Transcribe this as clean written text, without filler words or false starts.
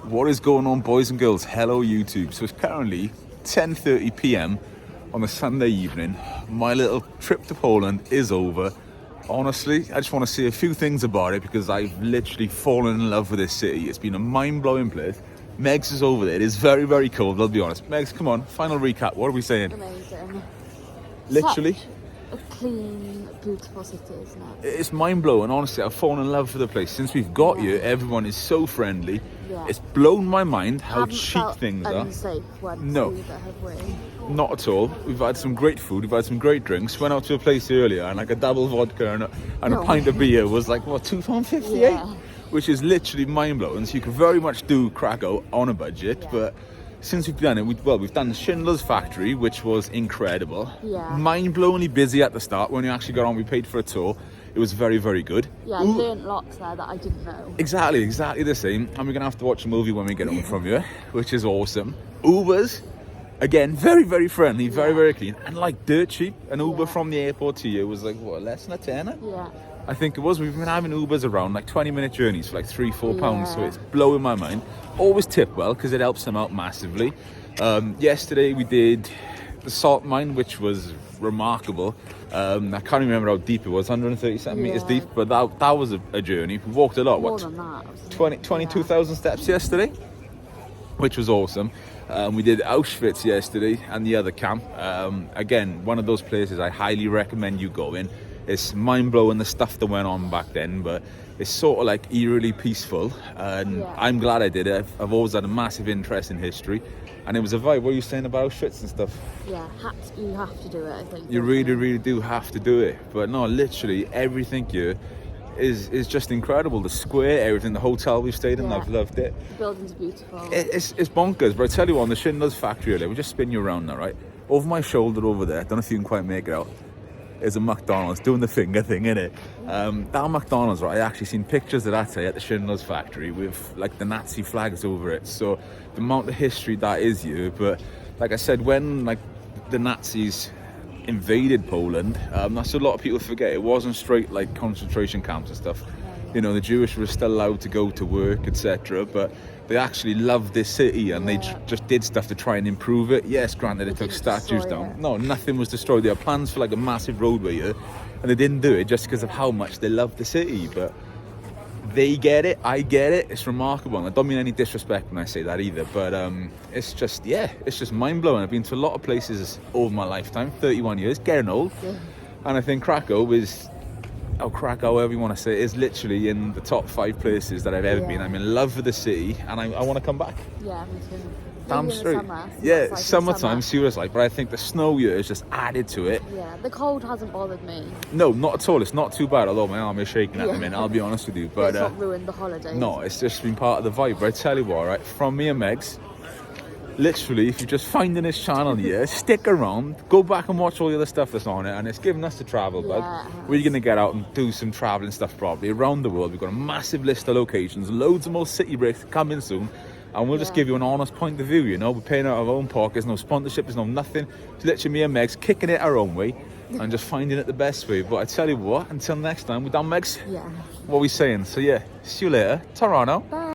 What is going on, boys and girls? Hello YouTube. So it's currently 10:30 p.m. on a Sunday evening. My little trip to Poland is over. Honestly, I just want to say a few things about it because I've literally fallen in love with this city. It's been a mind-blowing place. Megs is over there. It is very, very cold, I'll be honest. Megs, come on, final recap. What are we saying? Amazing. Literally. Such a clean, beautiful city, isn't it? It's mind-blowing. Honestly, I've fallen in love with the place. Since we've got here, everyone is so friendly. Yeah. It's blown my mind how Haven't cheap felt things are. unsafe once No. either, have we? Not at all. We've had some great food. We've had some great drinks. Went out to a place earlier and like a double vodka and a pint of beer was like, what, £2.58? Yeah. Which is literally mind-blowing. So you can very much do Krakow on a budget. But since we've done it, we've done the Schindler's Factory, which was incredible. Yeah. Mind-blowingly busy at the start. When we actually got on, we paid for a tour. It was very, very good. Yeah, I learned lots there that I didn't know. Exactly the same. And we're going to have to watch a movie when we get home from here, which is awesome. Ubers, again, very, very friendly, very, very clean. And like dirt cheap. An Uber from the airport to you was like, what, less than a tenner? Yeah. I think it was. We've been having Ubers around like 20-minute journeys for like £3-4. So it's blowing my mind. Always tip well because it helps them out massively. Yesterday we did the salt mine, which was remarkable. I can't remember how deep it was, 137 meters deep, but that was a journey. We walked a lot. More than that. 22,000 steps yesterday, which was awesome. We did Auschwitz yesterday and the other camp. Again, one of those places I highly recommend you go in. It's mind-blowing the stuff that went on back then, but it's sort of like eerily peaceful, and I'm glad I did it. I've always had a massive interest in history, and it was a vibe. What were you saying about Auschwitz and stuff? Yeah, you have to do it, I think. You really do have to do it. But no, literally everything here is just incredible. The square, everything, the hotel we've stayed in, I've loved it. The buildings are beautiful. It's bonkers, but I tell you what, on the Schindler's Factory earlier, we just spin you around now, right? Over my shoulder over there, I don't know if you can quite make it out, is a McDonald's doing the finger thing, innit? That McDonald's, right, I actually seen pictures of that today at the Schindler's Factory with like the Nazi flags over it. So the amount of history that is here. But like I said, when like the Nazis invaded Poland, that's a lot of people forget. It wasn't straight like concentration camps and stuff. You know, the Jewish were still allowed to go to work, etc. But they actually loved this city and they just did stuff to try and improve it. Yes, granted, it took statues down. No, nothing was destroyed. There were plans for like a massive roadway here, and they didn't do it just because of how much they loved the city. But they get it, I get it. It's remarkable. And I don't mean any disrespect when I say that either. But it's just, it's just mind-blowing. I've been to a lot of places over my lifetime, 31 years, getting old. Yeah. And I think Krakow is... Krakow, however you want to say it, is literally in the top 5 places that I've ever been. I'm in love with the city and I want to come back. Yeah, me too. Damn straight. Yeah, summertime, see what it's like. But I think the snow here is just added to it. Yeah, the cold hasn't bothered me. No, not at all. It's not too bad, although my arm is shaking at the minute, I'll be honest with you. But it's not ruined the holiday. No, it's just been part of the vibe. But I tell you what, right, from me and Megs, literally, if you're just finding this channel here, stick around, go back and watch all the other stuff that's on it, and it's giving us the travel bug. We're going to get out and do some traveling stuff probably around the world. We've got a massive list of locations, loads of more city breaks coming soon, and we'll just give you an honest point of view, you know. We're paying out of our own pockets, no sponsorship, there's no nothing. It's literally me and Megs kicking it our own way and just finding it the best way. But I tell you what, until next time, we're done, Megs. Yeah. What are we saying? So yeah, see you later. Ta-ra now. Bye.